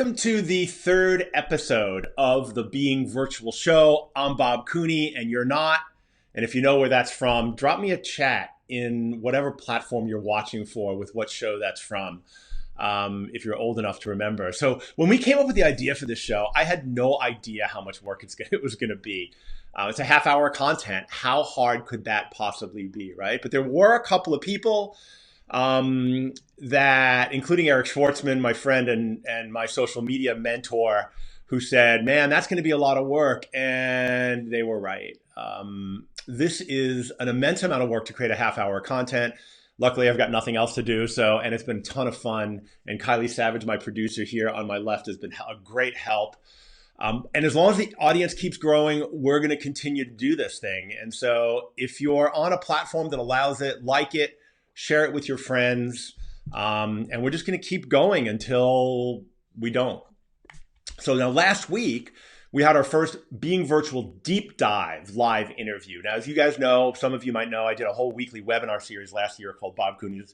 Welcome to the third episode of the Being Virtual Show. I'm Bob Cooney and you're not. And if you know where that's from, drop me a chat in whatever platform you're watching for with what show that's from, if you're old enough to remember. So when we came up with the idea for this show, I had no idea how much work it was going to be. It's a half-hour content. How hard could that possibly be, right? But there were a couple of people that, including Eric Schwartzman, my friend and my social media mentor, who said, man, that's going to be a lot of work. And they were right. This is an immense amount of work to create a half-hour content. Luckily, I've got nothing else to do. And it's been a ton of fun. And Kylie Savage, my producer here on my left, has been a great help. And as long as the audience keeps growing, we're going to continue to do this thing. And so if you're on a platform that allows it, like it, share it with your friends. And we're just going to keep going until we don't. So now last week, we had our first Being Virtual Deep Dive live interview. Now, as you guys know, some of you might know, I did a whole weekly webinar series last year called Bob Cooney's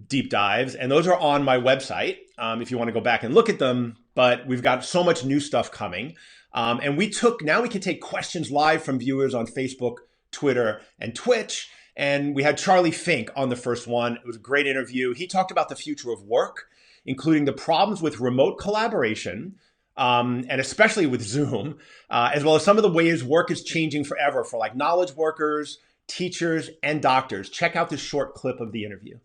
Deep Dives. And those are on my website if you want to go back and look at them. But we've got so much new stuff coming. And now we can take questions live from viewers on Facebook, Twitter, and Twitch. And we had Charlie Fink on the first one. It was a great interview. He talked about the future of work, including the problems with remote collaboration, and especially with Zoom, as well as some of the ways work is changing forever for like knowledge workers, teachers, and doctors. Check out this short clip of the interview.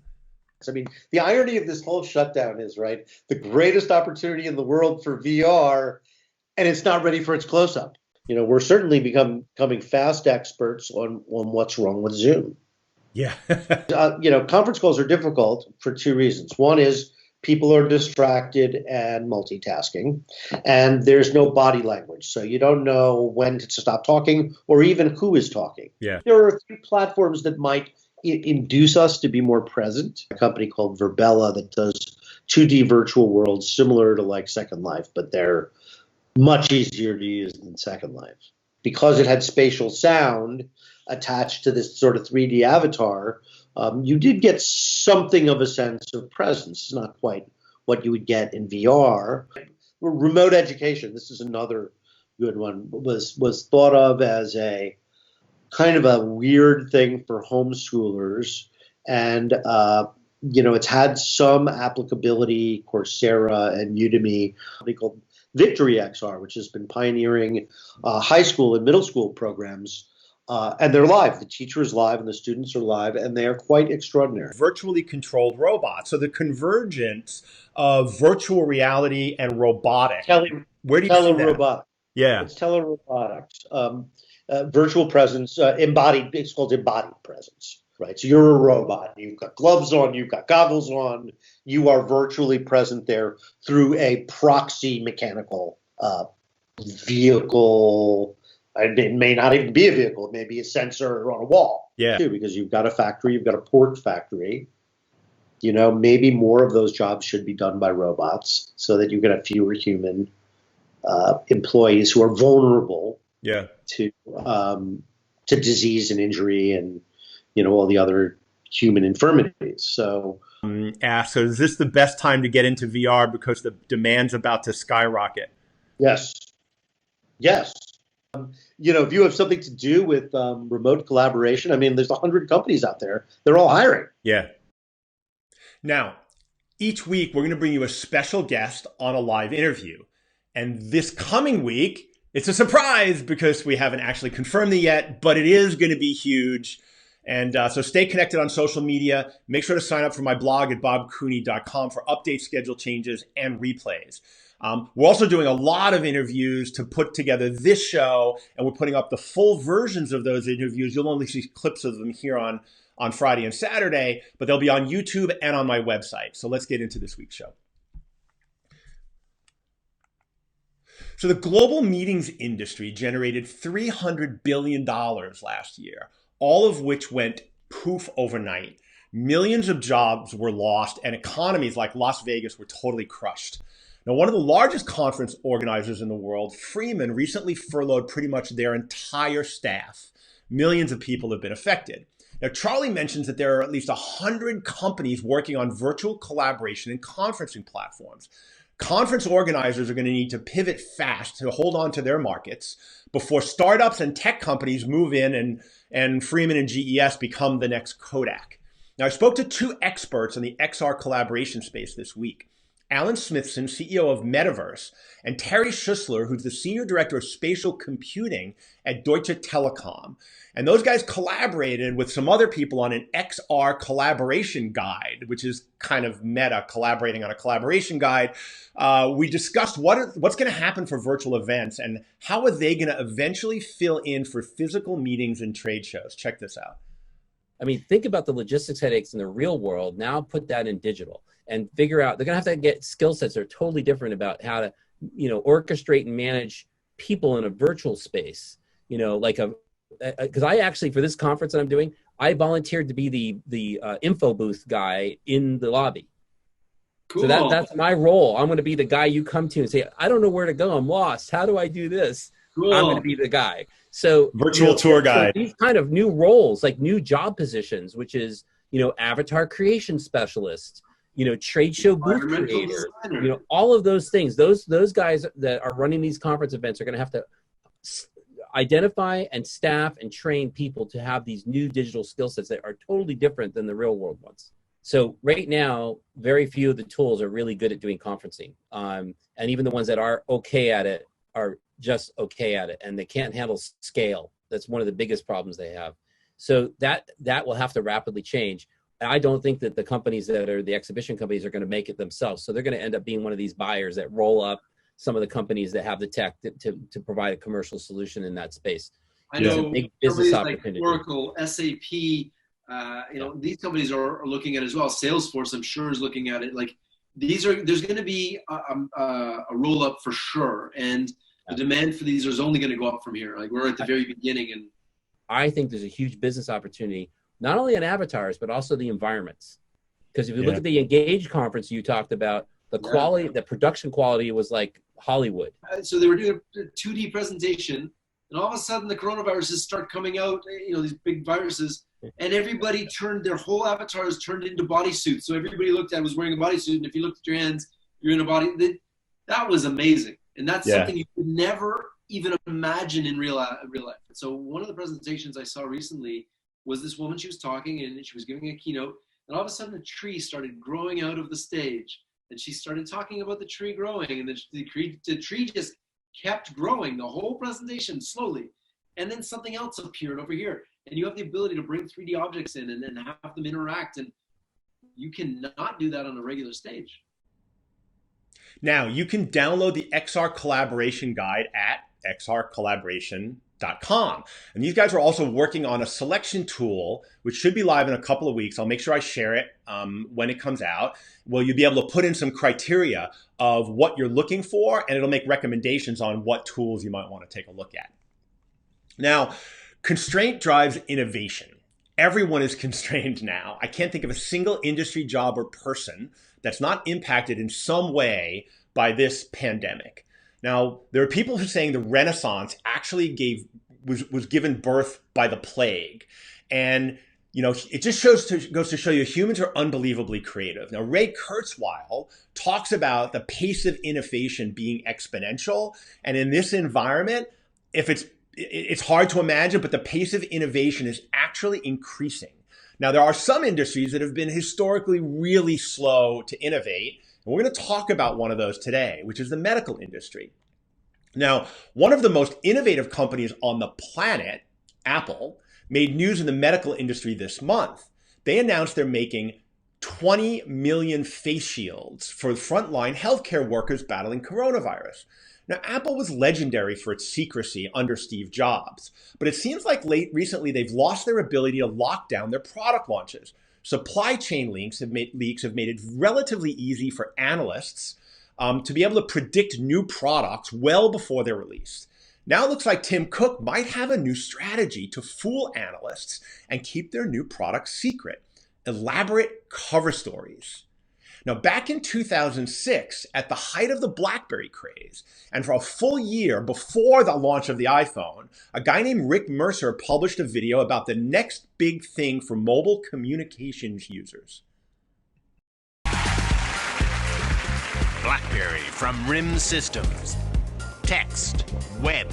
I mean, the irony of this whole shutdown is, right, the greatest opportunity in the world for VR, and it's not ready for its close-up. You know, we're certainly becoming fast experts on what's wrong with Zoom. Yeah. Conference calls are difficult for two reasons. One is people are distracted and multitasking, and there's no body language. So you don't know when to stop talking or even who is talking. Yeah. There are a few platforms that might induce us to be more present. A company called Verbella that does 2D virtual worlds similar to like Second Life, but they're much easier to use than Second Life. Because it had spatial sound attached to this sort of 3D avatar, you did get something of a sense of presence. It's not quite what you would get in VR. Remote education, this is another good one, was thought of as a kind of a weird thing for homeschoolers. And, it's had some applicability. Coursera and Udemy, they called Victory XR, which has been pioneering high school and middle school programs. And they're live. The teacher is live and the students are live, and they are quite extraordinary. Virtually controlled robots. So the convergence of virtual reality and robotics. Where do you see that? Yeah. It's telerobotics. Virtual presence, embodied, it's called embodied presence, right? So you're a robot. You've got gloves on, you've got goggles on. You are virtually present there through a proxy mechanical vehicle. It may not even be a vehicle. It may be a sensor on a wall, too, because you've got a factory, you've got a port factory. You know, maybe more of those jobs should be done by robots so that you can have fewer human employees who are vulnerable to disease and injury and, all the other human infirmities. So, so is this the best time to get into VR because the demand's about to skyrocket? Yes. If you have something to do with remote collaboration, I mean, there's 100 companies out there. They're all hiring. Yeah. Now, each week, we're going to bring you a special guest on a live interview. And this coming week, it's a surprise because we haven't actually confirmed it yet, but it is going to be huge. And so stay connected on social media. Make sure to sign up for my blog at bobcooney.com for updates, schedule changes, and replays. We're also doing a lot of interviews to put together this show, and we're putting up the full versions of those interviews. You'll only see clips of them here on Friday and Saturday, but they'll be on YouTube and on my website. So let's get into this week's show. So the global meetings industry generated $300 billion last year, all of which went poof overnight. Millions of jobs were lost, and economies like Las Vegas were totally crushed. Now, one of the largest conference organizers in the world, Freeman, recently furloughed pretty much their entire staff. Millions of people have been affected. Now, Charlie mentions that there are at least 100 companies working on virtual collaboration and conferencing platforms. Conference organizers are going to need to pivot fast to hold on to their markets before startups and tech companies move in and Freeman and GES become the next Kodak. Now, I spoke to two experts in the XR collaboration space this week. Alan Smithson, CEO of Metaverse, and Terry Schussler, who's the Senior Director of Spatial Computing at Deutsche Telekom. And those guys collaborated with some other people on an XR collaboration guide, which is kind of meta, collaborating on a collaboration guide. We discussed what's going to happen for virtual events and how are they going to eventually fill in for physical meetings and trade shows. Check this out. I mean, think about the logistics headaches in the real world. Now put that in digital and figure out, they're going to have to get skill sets that are totally different about how to, orchestrate and manage people in a virtual space, because I actually, for this conference that I'm doing, I volunteered to be the info booth guy in the lobby. Cool. So that's my role. I'm going to be the guy you come to and say, I don't know where to go. I'm lost. How do I do this? Cool. I'm going to be the guy. So virtual tour guide. So these kind of new roles, like new job positions, which is, avatar creation specialist, trade show booth creator, all of those things. Those guys that are running these conference events are going to have to identify and staff and train people to have these new digital skill sets that are totally different than the real world ones. So right now, very few of the tools are really good at doing conferencing. And even the ones that are okay at it are just okay at it, and they can't handle scale. That's one of the biggest problems they have. So that will have to rapidly change. I don't think that the companies that are the exhibition companies are going to make it themselves. So they're going to end up being one of these buyers that roll up some of the companies that have the tech to provide a commercial solution in that space. I know a big business like opportunity. Oracle, SAP, these companies are looking at it as well. Salesforce, I'm sure, is looking at it. Like there's going to be a roll up for sure, and the demand for these is only going to go up from here. Like we're at the very beginning, and I think there's a huge business opportunity, not only in avatars but also the environments. Because if you look at the Engage conference you talked about, the quality, the production quality was like Hollywood. So they were doing a 2D presentation, and all of a sudden the coronaviruses start coming out, these big viruses, and everybody their whole avatars turned into bodysuits. So everybody looked at was wearing a bodysuit, and if you looked at your hands, you're in a body. That was amazing. And that's something you could never even imagine in real life. So one of the presentations I saw recently was this woman, she was talking and she was giving a keynote, and all of a sudden a tree started growing out of the stage. And she started talking about the tree growing, and the tree just kept growing the whole presentation slowly. And then something else appeared over here. And you have the ability to bring 3D objects in and then have them interact. And you cannot do that on a regular stage. Now, you can download the XR Collaboration Guide at xrcollaboration.com. And these guys are also working on a selection tool, which should be live in a couple of weeks. I'll make sure I share it when it comes out. Well, you'll be able to put in some criteria of what you're looking for, and it'll make recommendations on what tools you might want to take a look at. Now, constraint drives innovation. Everyone is constrained now. I can't think of a single industry, job, or person that's not impacted in some way by this pandemic. Now, there are people who are saying the Renaissance actually was given birth by the plague. And, it just goes to show you humans are unbelievably creative. Now, Ray Kurzweil talks about the pace of innovation being exponential. And in this environment, it's hard to imagine, but the pace of innovation is actually increasing. Now, there are some industries that have been historically really slow to innovate. And we're going to talk about one of those today, which is the medical industry. Now, one of the most innovative companies on the planet, Apple, made news in the medical industry this month. They announced they're making 20 million face shields for frontline healthcare workers battling coronavirus. Now, Apple was legendary for its secrecy under Steve Jobs, but it seems like recently they've lost their ability to lock down their product launches. Supply chain leaks have made it relatively easy for analysts to be able to predict new products well before they're released. Now it looks like Tim Cook might have a new strategy to fool analysts and keep their new products secret. Elaborate cover stories. Now, back in 2006, at the height of the BlackBerry craze, and for a full year before the launch of the iPhone, a guy named Rick Mercer published a video about the next big thing for mobile communications users. BlackBerry from RIM Systems. Text, web,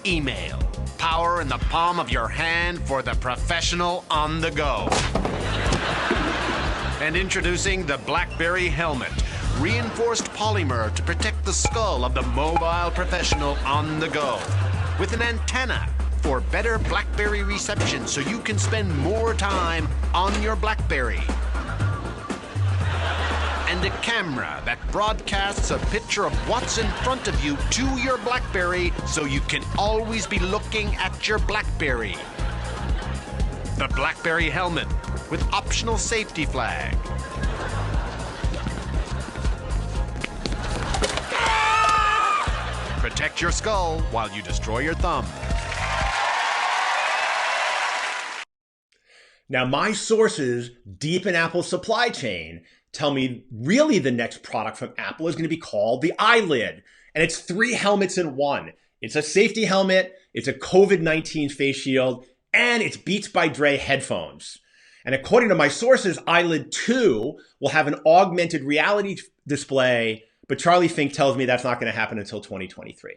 email, power in the palm of your hand for the professional on the go. And introducing the BlackBerry Helmet, reinforced polymer to protect the skull of the mobile professional on the go, with an antenna for better BlackBerry reception so you can spend more time on your BlackBerry. And a camera that broadcasts a picture of what's in front of you to your BlackBerry so you can always be looking at your BlackBerry. The BlackBerry Helmet with optional safety flag. Protect your skull while you destroy your thumb. Now, my sources deep in Apple's supply chain tell me really the next product from Apple is going to be called the Eyelid. And it's 3 helmets in one. It's a safety helmet, it's a COVID-19 face shield, and it's Beats by Dre headphones. And according to my sources, Eyelid 2 will have an augmented reality display, but Charlie Fink tells me that's not going to happen until 2023.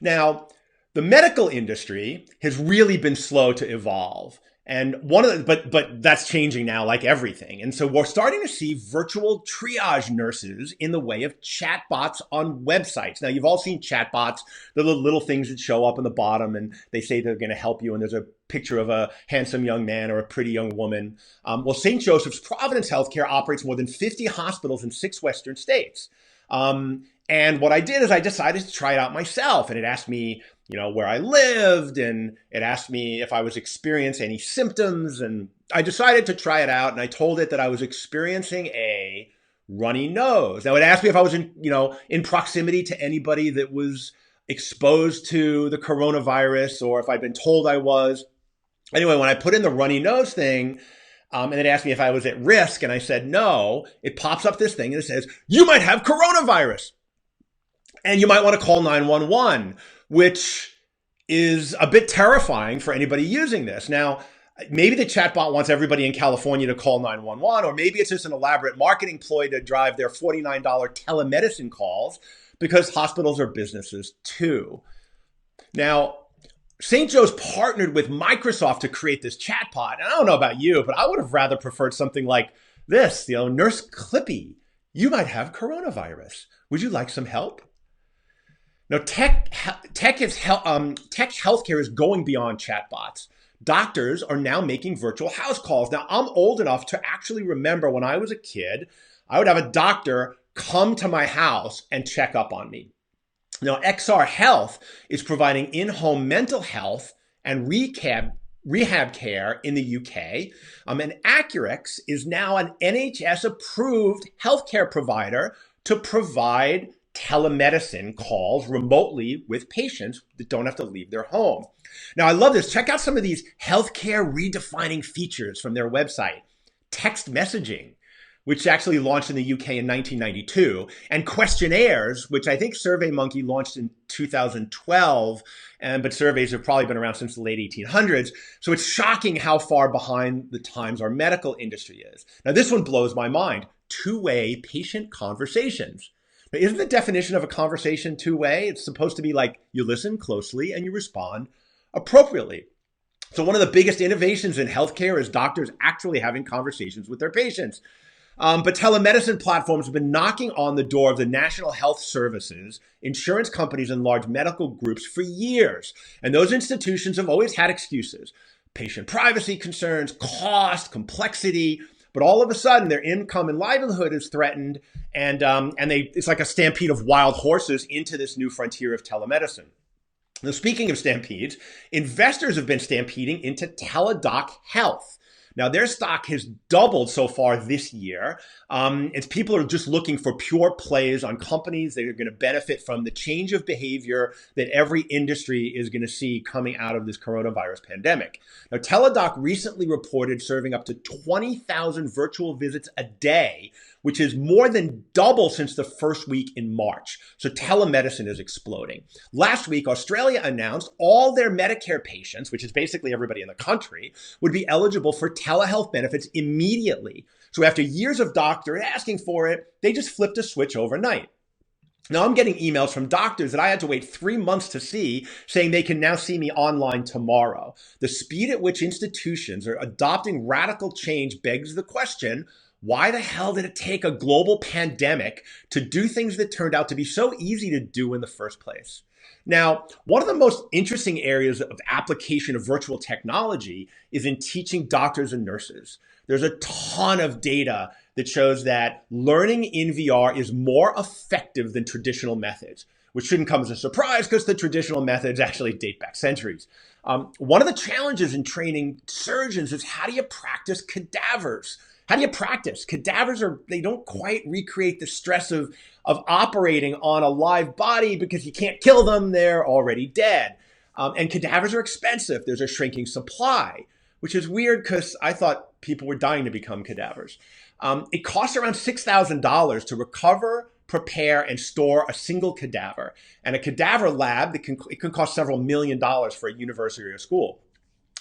Now, the medical industry has really been slow to evolve. And but that's changing now, like everything. And so we're starting to see virtual triage nurses in the way of chatbots on websites. Now, you've all seen chatbots, the little things that show up in the bottom and they say they're going to help you. And there's a picture of a handsome young man or a pretty young woman. Well, St. Joseph's Providence Healthcare operates more than 50 hospitals in 6 Western states. And what I did is I decided to try it out myself. And it asked me, where I lived, and it asked me if I was experiencing any symptoms. And I decided to try it out, and I told it that I was experiencing a runny nose. Now, it asked me if I was in proximity to anybody that was exposed to the coronavirus, or if I'd been told I was. Anyway, when I put in the runny nose thing, and it asked me if I was at risk, and I said no, it pops up this thing and it says, you might have coronavirus. And you might want to call 911, which is a bit terrifying for anybody using this. Now, maybe the chatbot wants everybody in California to call 911, or maybe it's just an elaborate marketing ploy to drive their $49 telemedicine calls, because hospitals are businesses too. Now, St. Joe's partnered with Microsoft to create this chatbot. And I don't know about you, but I would have rather preferred something like this, Nurse Clippy, you might have coronavirus. Would you like some help? Now, tech healthcare is going beyond chatbots. Doctors are now making virtual house calls. Now, I'm old enough to actually remember when I was a kid, I would have a doctor come to my house and check up on me. Now, XR Health is providing in-home mental health and rehab care in the UK. And Accurx is now an NHS-approved healthcare provider to provide telemedicine calls remotely with patients that don't have to leave their home. Now, I love this. Check out some of these healthcare redefining features from their website. Text messaging, which actually launched in the UK in 1992, and questionnaires, which I think SurveyMonkey launched in 2012, but surveys have probably been around since the late 1800s. So it's shocking how far behind the times our medical industry is. Now, this one blows my mind. Two-way patient conversations. Now, isn't the definition of a conversation two-way? It's supposed to be like you listen closely and you respond appropriately. So one of the biggest innovations in healthcare is doctors actually having conversations with their patients. But telemedicine platforms have been knocking on the door of the National Health Services, insurance companies, and large medical groups for years. And those institutions have always had excuses. Patient privacy concerns, cost, complexity. But all of a sudden, their income and livelihood is threatened, and it's like a stampede of wild horses into this new frontier of telemedicine. Now, speaking of stampedes, investors have been stampeding into Tamara Health. Now, their stock has doubled so far this year. People are just looking for pure plays on companies that are going to benefit from the change of behavior that every industry is going to see coming out of this coronavirus pandemic. Now, Teladoc recently reported serving up to 20,000 virtual visits a day, which is more than double since the first week in March. So telemedicine is exploding. Last week, Australia announced all their Medicare patients, which is basically everybody in the country, would be eligible for telehealth benefits immediately. So after years of doctors asking for it, they just flipped a switch overnight. Now I'm getting emails from doctors that I had to wait 3 months to see, saying they can now see me online tomorrow. The speed at which institutions are adopting radical change begs the question, why the hell did it take a global pandemic to do things that turned out to be so easy to do in the first place? Now, one of the most interesting areas of application of virtual technology is in teaching doctors and nurses. There's a ton of data that shows that learning in VR is more effective than traditional methods, which shouldn't come as a surprise because the traditional methods actually date back centuries. One of the challenges in training surgeons is, how do you practice cadavers? How do you practice? Cadavers they don't quite recreate the stress of operating on a live body because you can't kill them, they're already dead. And cadavers are expensive. There's a shrinking supply, which is weird because I thought people were dying to become cadavers. It costs around $6,000 to recover, prepare, and store a single cadaver. And a cadaver lab, it can cost several $1 million for a university or a school.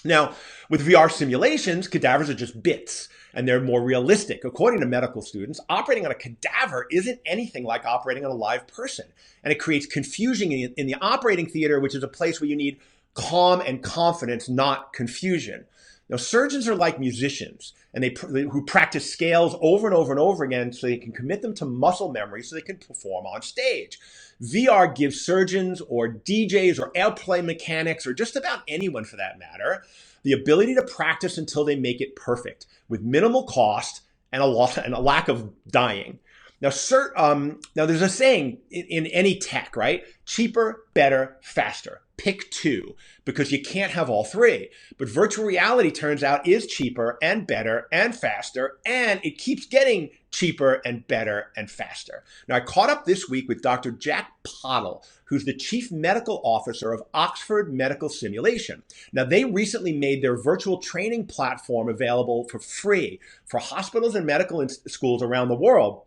Now, with VR simulations, cadavers are just bits, and they're more realistic. According to medical students, operating on a cadaver isn't anything like operating on a live person. And it creates confusion in the operating theater, which is a place where you need calm and confidence, not confusion. Now, surgeons are like musicians, and who practice scales over and over and over again so they can commit them to muscle memory so they can perform on stage. VR gives surgeons or DJs or airplane mechanics, or just about anyone for that matter, the ability to practice until they make it perfect with minimal cost and a lack of dying. Now, there's a saying in any tech, right? Cheaper, better, faster. Pick two, because you can't have all three. But virtual reality, turns out, is cheaper and better and faster, and it keeps getting cheaper and better and faster. Now, I caught up this week with Dr. Jack Pottle, who's the Chief Medical Officer of Oxford Medical Simulation. Now, they recently made their virtual training platform available for free for hospitals and medical schools around the world,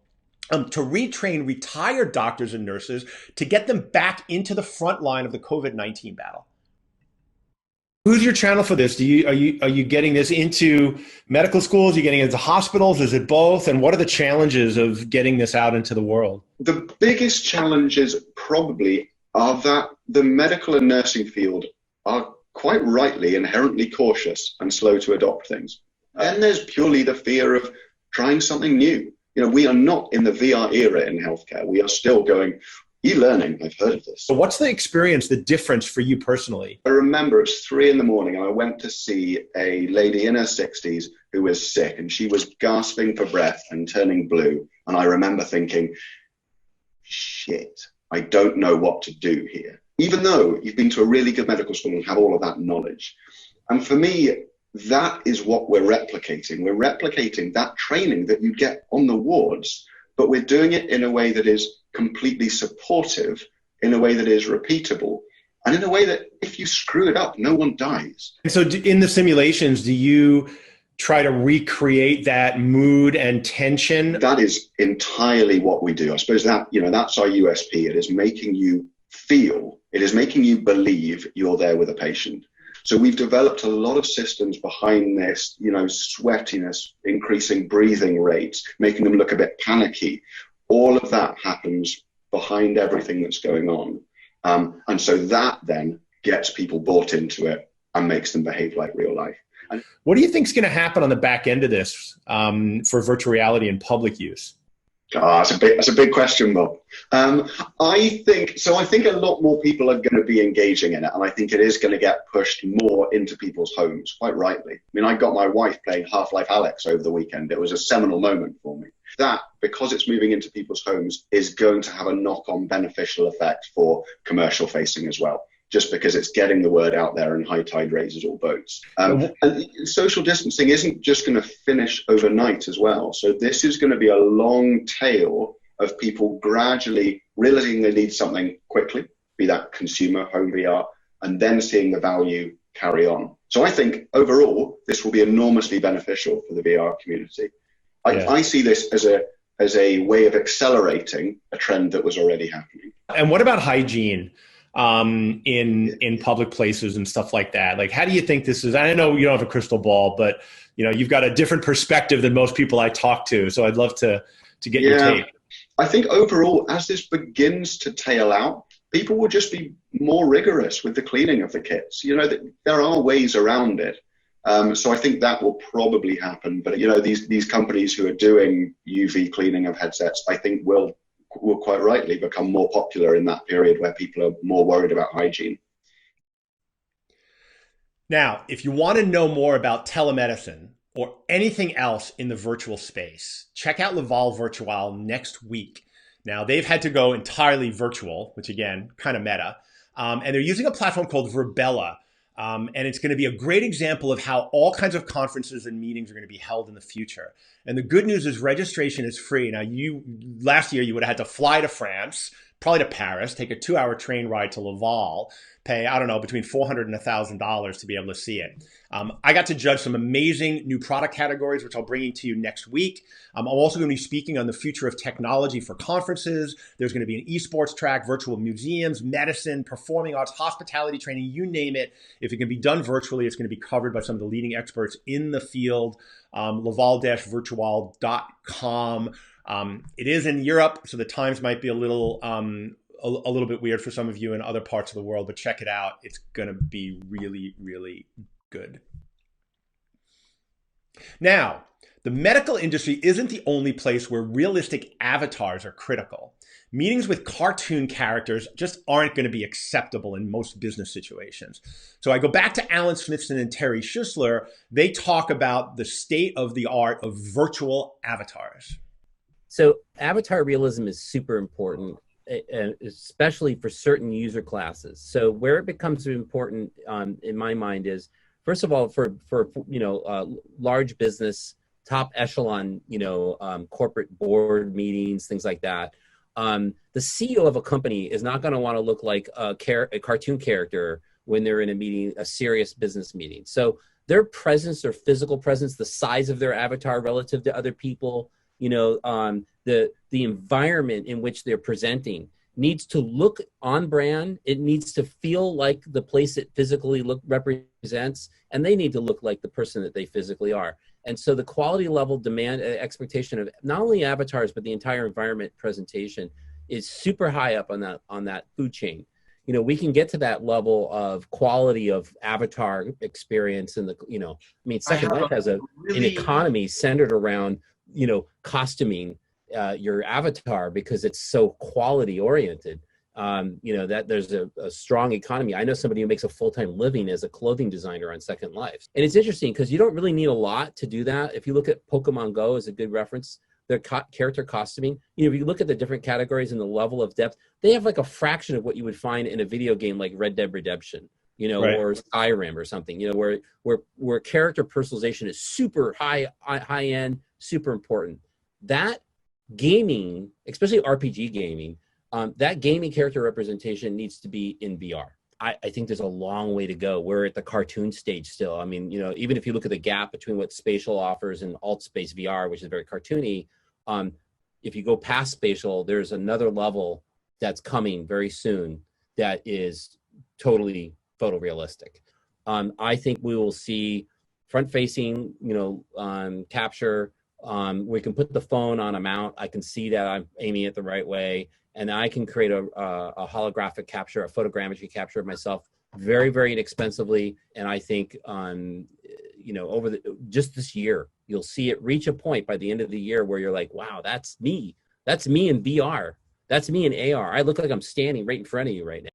to retrain retired doctors and nurses to get them back into the front line of the COVID-19 battle. Who's your channel for this? Are you getting this into medical schools? Are you getting it into hospitals? Is it both? And what are the challenges of getting this out into the world? The biggest challenges probably are that the medical and nursing field are quite rightly inherently cautious and slow to adopt things. Then there's purely the fear of trying something new. You know, we are not in the VR era in healthcare. We are still going, e-learning, I've heard of this. So what's the experience, the difference for you personally? I remember it was 3 a.m. and I went to see a lady in her 60s who was sick, and she was gasping for breath and turning blue. And I remember thinking, shit, I don't know what to do here. Even though you've been to a really good medical school and have all of that knowledge. And for me, that is what we're replicating. We're replicating that training that you get on the wards, but we're doing it in a way that is completely supportive, in a way that is repeatable, and in a way that if you screw it up, no one dies. And so in the simulations, do you try to recreate that mood and tension? That is entirely what we do. I suppose that, that's our USP. It is making you feel, it is making you believe you're there with a patient. So we've developed a lot of systems behind this, sweatiness, increasing breathing rates, making them look a bit panicky. All of that happens behind everything that's going on. And so that then gets people bought into it and makes them behave like real life. And what do you think is going to happen on the back end of this for virtual reality in public use? That's a big question, Bob. I think a lot more people are going to be engaging in it, and I think it is going to get pushed more into people's homes, quite rightly. I mean, I got my wife playing Half-Life Alyx over the weekend. It was a seminal moment for me. That, because it's moving into people's homes, is going to have a knock-on beneficial effect for commercial facing as well, just because it's getting the word out there and high tide raises all boats. And social distancing isn't just going to finish overnight as well. So this is going to be a long tail of people gradually realizing they need something quickly, be that consumer, home VR, and then seeing the value carry on. So I think overall, this will be enormously beneficial for the VR community. I see this as a way of accelerating a trend that was already happening. And what about hygiene? in public places and stuff like that. Like, how do you think this is? I know you don't have a crystal ball, but you've got a different perspective than most people I talk to. So I'd love to get your take. I think overall, as this begins to tail out, people will just be more rigorous with the cleaning of the kits. There are ways around it. So I think that will probably happen. But these companies who are doing UV cleaning of headsets, I think will quite rightly become more popular in that period where people are more worried about hygiene. Now, if you want to know more about telemedicine or anything else in the virtual space, check out Laval Virtual next week. Now, they've had to go entirely virtual, which again, kind of meta. And they're using a platform called Virbela. And it's going to be a great example of how all kinds of conferences and meetings are going to be held in the future. And the good news is registration is free. Now, last year, you would have had to fly to France, probably to Paris, take a 2-hour train ride to Laval, pay, I don't know, between $400 and $1,000 to be able to see it. I got to judge some amazing new product categories, which I'll bring you to you next week. I'm also going to be speaking on the future of technology for conferences. There's going to be an esports track, virtual museums, medicine, performing arts, hospitality training, you name it. If it can be done virtually, it's going to be covered by some of the leading experts in the field. Laval-virtual.com. It is in Europe, so the times might be a little bit weird for some of you in other parts of the world, but check it out. It's going to be really, really good. Now, the medical industry isn't the only place where realistic avatars are critical. Meetings with cartoon characters just aren't going to be acceptable in most business situations. So I go back to Alan Smithson and Terry Schussler. They talk about the state of the art of virtual avatars. So avatar realism is super important, especially for certain user classes. So where it becomes important in my mind is, first of all, for large business, top echelon, corporate board meetings, things like that. The CEO of a company is not going to want to look like a cartoon character when they're in a meeting, a serious business meeting. So their presence, their physical presence, the size of their avatar relative to other people, the environment in which they're presenting needs to look on brand. It needs to feel like the place it physically represents, and they need to look like the person that they physically are. And so the quality level demand expectation of not only avatars, but the entire environment presentation is super high up on that food chain. We can get to that level of quality of avatar experience in Second Life has an economy centered around, costuming your avatar because it's so quality oriented. That there's a strong economy. I know somebody who makes a full-time living as a clothing designer on Second Life. And it's interesting because you don't really need a lot to do that. If you look at Pokemon Go as a good reference, their character costuming, if you look at the different categories and the level of depth, they have like a fraction of what you would find in a video game like Red Dead Redemption, right, or Skyrim or something, where character personalization is super high end, super important. That gaming, especially RPG gaming, that gaming character representation needs to be in VR. I think there's a long way to go. We're at the cartoon stage still. Even if you look at the gap between what spatial offers and alt space VR, which is very cartoony, if you go past spatial, there's another level that's coming very soon that is totally photorealistic. I think we will see front-facing, capture. We can put the phone on a mount. I can see that I'm aiming it the right way, and I can create a holographic capture, a photogrammetry capture of myself very, very inexpensively. And I think over just this year, you'll see it reach a point by the end of the year where you're like, wow, that's me. That's me in VR. That's me in AR. I look like I'm standing right in front of you right now.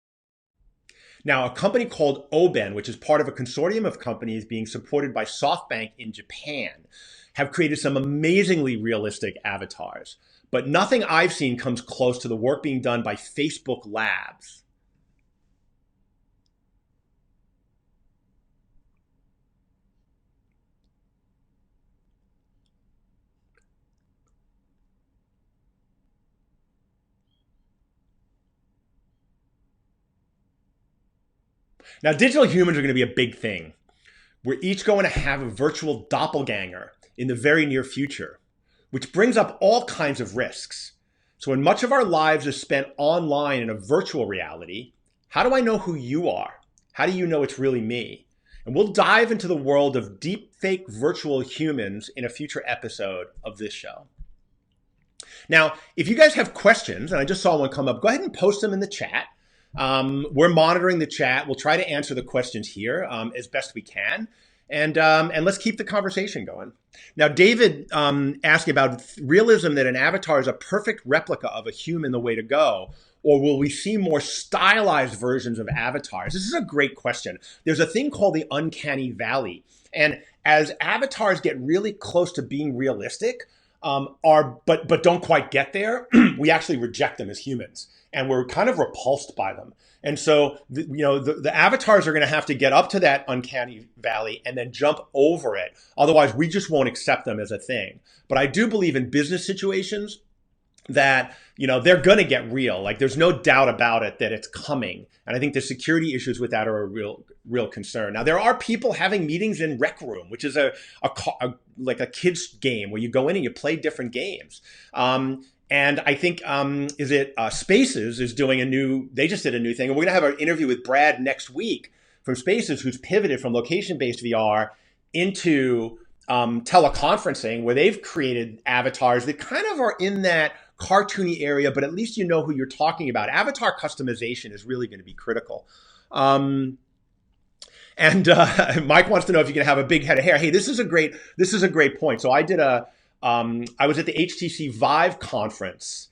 Now, a company called Oben, which is part of a consortium of companies being supported by SoftBank in Japan, have created some amazingly realistic avatars. But nothing I've seen comes close to the work being done by Facebook Labs. Now, digital humans are going to be a big thing. We're each going to have a virtual doppelganger in the very near future, which brings up all kinds of risks. So when much of our lives is spent online in a virtual reality, How do I know who you are? How do you know it's really me? And we'll dive into the world of deep fake virtual humans in a future episode of this show. Now, if you guys have questions, and I just saw one come up, go ahead and post them in the chat. We're monitoring the chat. We'll try to answer the questions here as best we can. And let's keep the conversation going. Now, David asked about realism that an avatar is a perfect replica of a human, the way to go, or will we see more stylized versions of avatars? This is a great question. There's a thing called the uncanny valley. And as avatars get really close to being realistic, but don't quite get there, we actually reject them as humans. And we're kind of repulsed by them. And so, the avatars are going to have to get up to that uncanny valley and then jump over it. Otherwise, we just won't accept them as a thing. But I do believe in business situations that, they're going to get real. Like, there's no doubt about it that it's coming. And I think the security issues with that are a real concern. Now, there are people having meetings in Rec Room, which is like a kid's game where you go in and you play different games. And I think, Spaces is doing they just did a new thing. And we're going to have an interview with Brad next week from Spaces, who's pivoted from location-based VR into teleconferencing, where they've created avatars that kind of are in that cartoony area, but at least you know who you're talking about. Avatar customization is really going to be critical. And Mike wants to know if you can have a big head of hair. Hey, this is a great point. So I was at the HTC Vive conference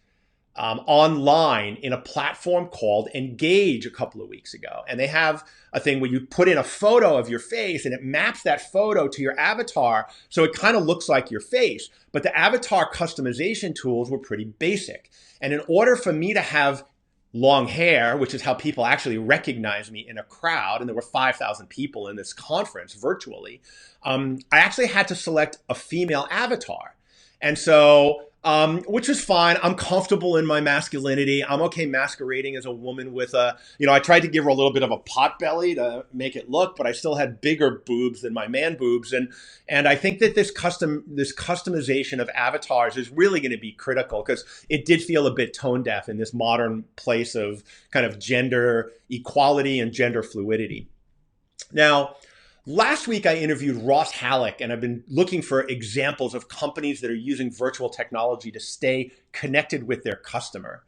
online in a platform called Engage a couple of weeks ago. And they have a thing where you put in a photo of your face and it maps that photo to your avatar. So it kind of looks like your face. But the avatar customization tools were pretty basic. And in order for me to have long hair, which is how people actually recognize me in a crowd, and there were 5,000 people in this conference virtually, I actually had to select a female avatar. And so, which is fine. I'm comfortable in my masculinity. I'm okay masquerading as a woman with I tried to give her a little bit of a pot belly to make it look, but I still had bigger boobs than my man boobs. And I think that this customization of avatars is really going to be critical, because it did feel a bit tone deaf in this modern place of kind of gender equality and gender fluidity. Now, last week, I interviewed Ross Halleck, and I've been looking for examples of companies that are using virtual technology to stay connected with their customer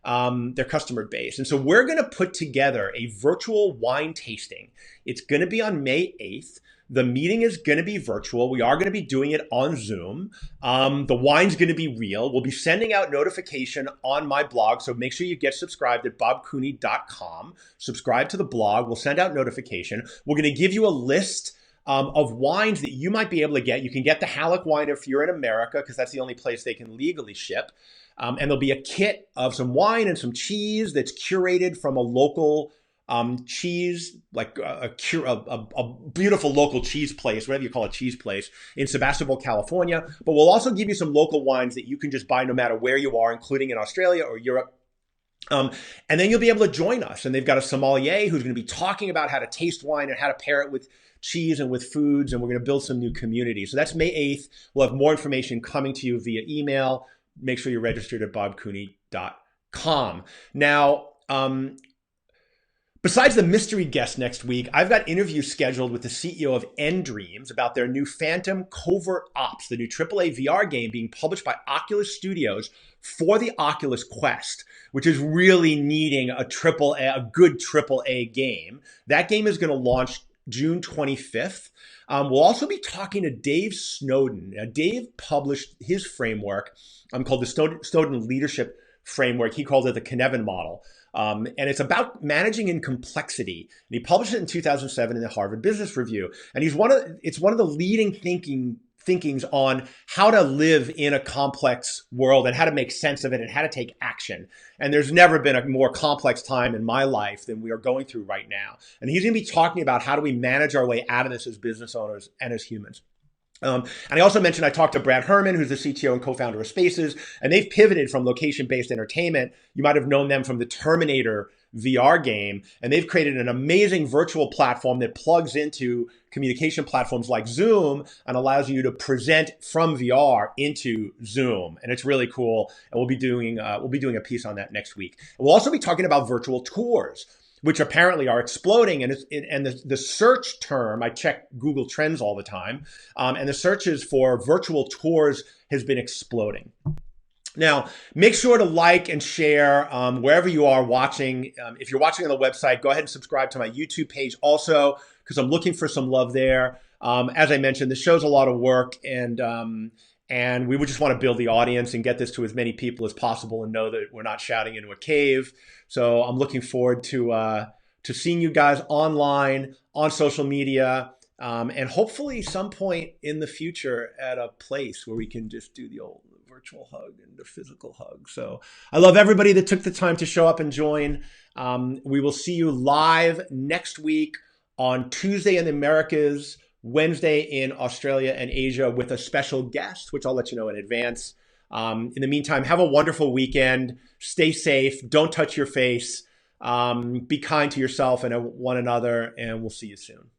base. And so we're going to put together a virtual wine tasting. It's going to be on May 8th. The meeting is going to be virtual. We are going to be doing it on Zoom. The wine's going to be real. We'll be sending out notification on my blog. So make sure you get subscribed at bobcooney.com. Subscribe to the blog. We'll send out notification. We're going to give you a list of wines that you might be able to get. You can get the Halleck wine if you're in America, because that's the only place they can legally ship. And there'll be a kit of some wine and some cheese that's curated from a local cheese, like a beautiful local cheese place, whatever you call a cheese place, in Sebastopol, California. But we'll also give you some local wines that you can just buy no matter where you are, including in Australia or Europe. And then you'll be able to join us. And they've got a sommelier who's going to be talking about how to taste wine and how to pair it with cheese and with foods. And we're going to build some new communities. So that's May 8th. We'll have more information coming to you via email. Make sure you're registered at bobcooney.com. Now, besides the mystery guest next week, I've got interviews scheduled with the CEO of nDreams about their new Phantom Covert Ops, the new AAA VR game being published by Oculus Studios for the Oculus Quest, which is really needing a good AAA game. That game is going to launch June 25th. We'll also be talking to Dave Snowden. Now, Dave published his framework called the Snowden Leadership Framework. He calls it the Cynefin model. And it's about managing in complexity. And he published it in 2007 in the Harvard Business Review. And it's one of the leading thinkings on how to live in a complex world and how to make sense of it and how to take action. And there's never been a more complex time in my life than we are going through right now. And he's going to be talking about how do we manage our way out of this as business owners and as humans. And I also mentioned I talked to Brad Herman, who's the CTO and co-founder of Spaces, and they've pivoted from location-based entertainment. You might have known them from the Terminator VR game, and they've created an amazing virtual platform that plugs into communication platforms like Zoom and allows you to present from VR into Zoom. And it's really cool. And we'll be doing a piece on that next week. And we'll also be talking about virtual tours. which apparently are exploding. And the search term, I check Google Trends all the time, and the searches for virtual tours has been exploding. Now, make sure to like and share wherever you are watching. If you're watching on the website, go ahead and subscribe to my YouTube page also, because I'm looking for some love there. As I mentioned, the show's a lot of work, and we would just want to build the audience and get this to as many people as possible and know that we're not shouting into a cave. So I'm looking forward to seeing you guys online, on social media, and hopefully some point in the future at a place where we can just do the old virtual hug and the physical hug. So I love everybody that took the time to show up and join. We will see you live next week on Tuesday in the Americas, Wednesday in Australia and Asia with a special guest, which I'll let you know in advance. In the meantime, have a wonderful weekend. Stay safe. Don't touch your face. Be kind to yourself and one another, and we'll see you soon.